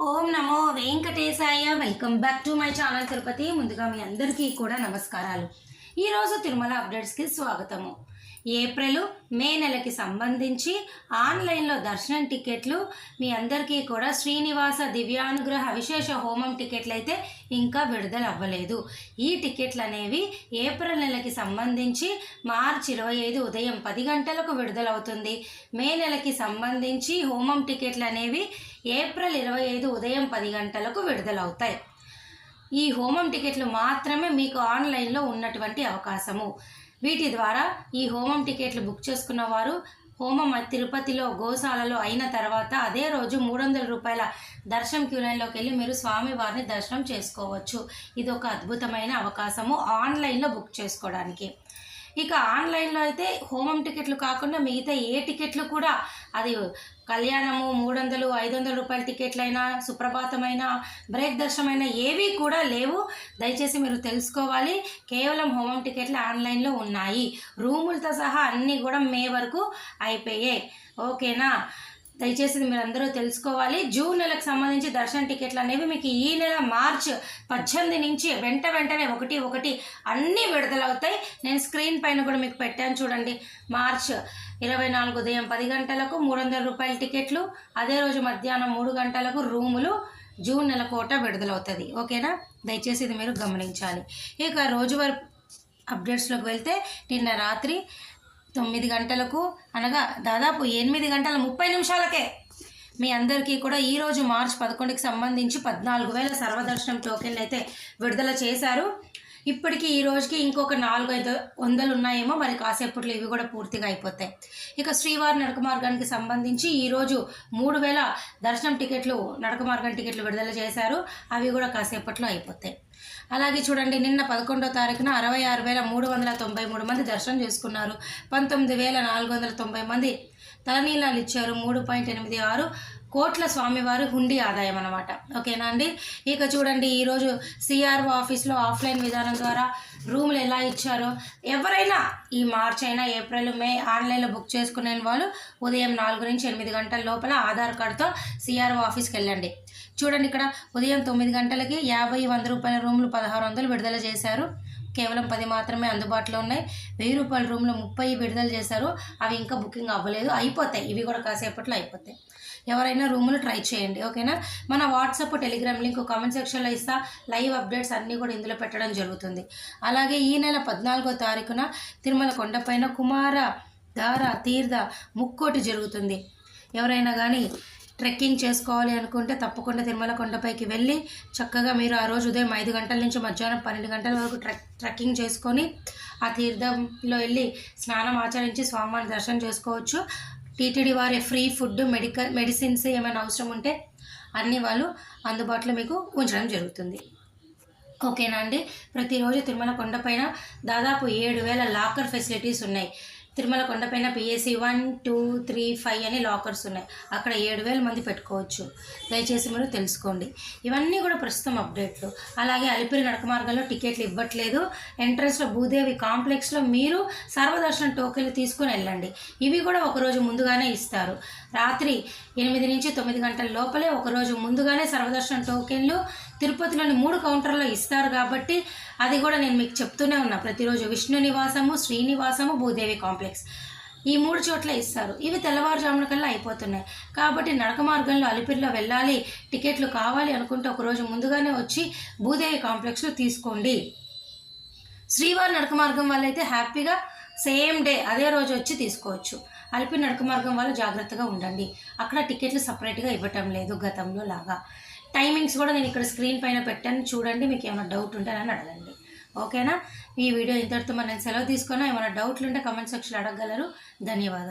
Om Namo Venkatesaya. Welcome back to my channel Tirupati. ముందుగా మీ అందరికీ కూడా నమస్కారాలు. ఈరోజు తిరుమల అప్డేట్స్కి స్వాగతము. ఏప్రిల్ మే నెలకి సంబంధించి ఆన్లైన్లో దర్శనం టికెట్లు మీ అందరికీ కూడా శ్రీనివాస దివ్యానుగ్రహ విశేష హోమం టికెట్లు అయితే ఇంకా విడుదల అవ్వలేదు. ఈ టికెట్లు అనేవి ఏప్రిల్ నెలకి సంబంధించి మార్చి 25 ఉదయం 10 గంటలకు విడుదలవుతుంది. మే నెలకి సంబంధించి హోమం టికెట్లు అనేవి ఏప్రిల్ 25 ఉదయం 10 గంటలకు విడుదలవుతాయి. ఈ హోమం టికెట్లు మాత్రమే మీకు ఆన్లైన్లో ఉన్నటువంటి అవకాశము. వీటి ద్వారా ఈ హోమం టికెట్లు బుక్ చేసుకున్న వారు హోమం తిరుపతిలో గోశాలలో అయిన తర్వాత అదే రోజు 300 రూపాయల దర్శనం క్యూ లైన్లోకి వెళ్ళి మీరు స్వామివారిని దర్శనం చేసుకోవచ్చు. ఇది ఒక అద్భుతమైన అవకాశము ఆన్లైన్లో బుక్ చేసుకోవడానికి. ఇక ఆన్లైన్లో అయితే హోమం టికెట్లు కాకుండా మిగతా ఏ టికెట్లు కూడా, అది కళ్యాణము 300 500 రూపాయల టికెట్లైనా, సుప్రభాతమైన, బ్రేక్ దర్శనమైన ఏవి కూడా లేవు. దయచేసి మీరు తెలుసుకోవాలి. కేవలం హోమం టికెట్లు ఆన్లైన్లో ఉన్నాయి. రూములతో సహా అన్నీ కూడా మే వరకు అయిపోయాయి. ఓకేనా? దయచేసి మీరు అందరూ తెలుసుకోవాలి. జూన్ నెలకు సంబంధించి దర్శన టికెట్లు అనేవి మీకు ఈ నెల మార్చ్ 18 నుంచి వెంటనే ఒకటి అన్నీ విడుదలవుతాయి. నేను స్క్రీన్ పైన కూడా మీకు పెట్టాను చూడండి. మార్చ్ 24 ఉదయం 10 గంటలకు 300 రూపాయల టికెట్లు, అదే రోజు మధ్యాహ్నం 3 గంటలకు రూములు జూన్ నెల కోట విడుదలవుతుంది. ఓకేనా? దయచేసి ఇది మీరు గమనించాలి. ఇక రోజువారీ అప్డేట్స్లోకి వెళ్తే నిన్న రాత్రి 9 గంటలకు, అనగా దాదాపు 8 గంటల 30 నిమిషాలకే మీ అందరికీ కూడా ఈరోజు మార్చి 11కి సంబంధించి 14,000 సర్వదర్శనం టోకెన్లు అయితే విడుదల చేశారు. ఇప్పటికీ ఈ రోజుకి ఇంకొక 400-500 ఉన్నాయేమో, మరి కాసేపట్లో ఇవి కూడా పూర్తిగా అయిపోతాయి. ఇక శ్రీవారి నడక మార్గానికి సంబంధించి ఈరోజు 3,000 దర్శనం టికెట్లు, నడక మార్గం టికెట్లు విడుదల చేశారు. అవి కూడా కాసేపట్లో అయిపోతాయి. అలాగే చూడండి, నిన్న 11వ తారీఖున 66,393 మంది దర్శనం చేసుకున్నారు. 19,490 మంది తలనీలాలు ఇచ్చారు. 3.86 కోట్ల స్వామివారి హుండీ ఆదాయం అన్నమాట. ఓకేనా అండి? ఇక చూడండి, ఈరోజు సిఆర్ఓ ఆఫీస్లో ఆఫ్లైన్ విధానం ద్వారా రూములు ఎలా ఇచ్చారో, ఎవరైనా ఈ మార్చ్ అయినా ఏప్రిల్ మే ఆన్లైన్లో బుక్ చేసుకునే వాళ్ళు ఉదయం 4 నుంచి 8 గంటల లోపల ఆధార్ కార్డుతో సిఆర్ఓ ఆఫీస్కి వెళ్ళండి. చూడండి, ఇక్కడ ఉదయం 9 గంటలకి 50-100 రూపాయల రూములు 1600 విడుదల చేశారు. కేవలం 10 మాత్రమే అందుబాటులో ఉన్నాయి. 1000 రూపాయల రూమ్లో 30 విడుదల చేశారు. అవి ఇంకా బుకింగ్ అవ్వలేదు, అయిపోతాయి. ఇవి కూడా కాసేపట్లో అయిపోతాయి. ఎవరైనా రూములు ట్రై చేయండి. ఓకేనా? మన వాట్సాప్, టెలిగ్రామ్ లింక్ కామెంట్ సెక్షన్లో ఇస్తా. లైవ్ అప్డేట్స్ అన్నీ కూడా ఇందులో పెట్టడం జరుగుతుంది. అలాగే ఈ నెల 14వ తారీఖున తిరుమల కొండపైన కుమార ధార తీర్థ ముక్కోటి జరుగుతుంది. ఎవరైనా కానీ ట్రెక్కింగ్ చేసుకోవాలి అనుకుంటే తప్పకుండా తిరుమల కొండపైకి వెళ్ళి చక్కగా మీరు ఆ రోజు ఉదయం 5 గంటల నుంచి మధ్యాహ్నం 12 గంటల వరకు ట్రెక్కింగ్ చేసుకొని ఆ తీర్థంలో వెళ్ళి స్నానం ఆచరించి స్వామివారిని దర్శనం చేసుకోవచ్చు. టీటీడీ వారి ఫ్రీ ఫుడ్, మెడిసిన్స్ ఏమైనా అవసరం ఉంటే అన్నీ వాళ్ళు అందుబాటులో మీకు ఉంచడం జరుగుతుంది. ఓకేనా అండి? ప్రతిరోజు తిరుమల కొండపైన దాదాపు 7,000 లాకర్ ఫెసిలిటీస్ ఉన్నాయి. తిరుమల కొండపైన పిఎస్సి 1, 2, 3, 5 అని లాకర్స్ ఉన్నాయి. అక్కడ 7,000 మంది పెట్టుకోవచ్చు. దయచేసి మీరు తెలుసుకోండి. ఇవన్నీ కూడా ప్రస్తుతం అప్డేట్లు. అలాగే అలిపిరి నడక మార్గంలో టికెట్లు ఇవ్వట్లేదు. ఎంట్రన్స్లో భూదేవి కాంప్లెక్స్లో మీరు సర్వదర్శనం టోకెన్లు తీసుకుని వెళ్ళండి. ఇవి కూడా ఒకరోజు ముందుగానే ఇస్తారు. రాత్రి 8 నుంచి 9 గంటల లోపలే ఒకరోజు ముందుగానే సర్వదర్శనం టోకెన్లు తిరుపతిలోని 3 కౌంటర్లో ఇస్తారు. కాబట్టి అది కూడా నేను మీకు చెప్తూనే ఉన్నా. ప్రతిరోజు విష్ణు నివాసము, శ్రీనివాసము, భూదేవి కాంప్లెక్స్ ఈ 3 చోట్ల ఇస్తారు. ఇవి తెల్లవారుజామున కల్లా అయిపోతున్నాయి. కాబట్టి నడక మార్గంలో అలిపిరిలో వెళ్ళాలి, టికెట్లు కావాలి అనుకుంటే ఒకరోజు ముందుగానే వచ్చి భూదేవి కాంప్లెక్స్లో తీసుకోండి. శ్రీవారి నడక మార్గం వాళ్ళైతే హ్యాపీగా సేమ్ డే అదే రోజు వచ్చి తీసుకోవచ్చు. అలిపిరి నడక మార్గం వాళ్ళు జాగ్రత్తగా ఉండండి. అక్కడ టికెట్లు సపరేట్గా ఇవ్వటం లేదు గతంలో లాగా. టైమింగ్స్ కూడా నేను ఇక్కడ స్క్రీన్ పైన పెట్టాను చూడండి. మీకు ఏమైనా డౌట్ ఉంటే నన్ను అడగండి. ఓకేనా? ఈ వీడియో ఇంతటితో నేను సెలవు తీసుకున్నా. ఏమైనా డౌట్లు ఉంటే కామెంట్ సెక్షన్లో అడగగలరు. ధన్యవాదాలు.